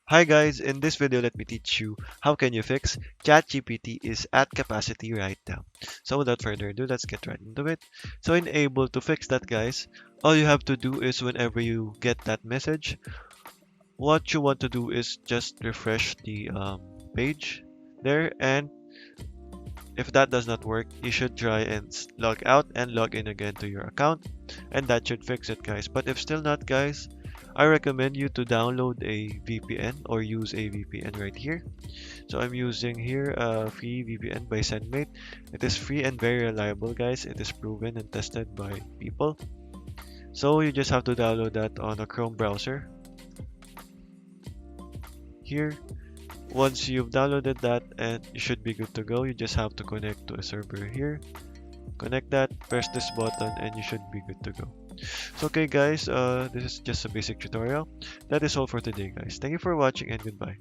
Hi guys, in this video let me teach you how can you fix ChatGPT is at capacity right now. So without further ado, let's get right into it. So in able to fix that guys, all you have to do is whenever you get that message, what you want to do is just refresh the page there, and if that does not work, you should try and log out and log in again to your account, and that should fix it guys. But if still not guys, I recommend you to download a VPN or use a VPN right here. So I'm using here a free VPN by SendMate. It is free and very reliable guys. It is proven and tested by people. So you just have to download that on a Chrome browser here. Once you've downloaded that, and you should be good to go. You just have to connect to a server here. Connect that, press this button, and you should be good to go. So okay guys, this is just a basic tutorial. That is all for today guys. Thank you for watching and goodbye.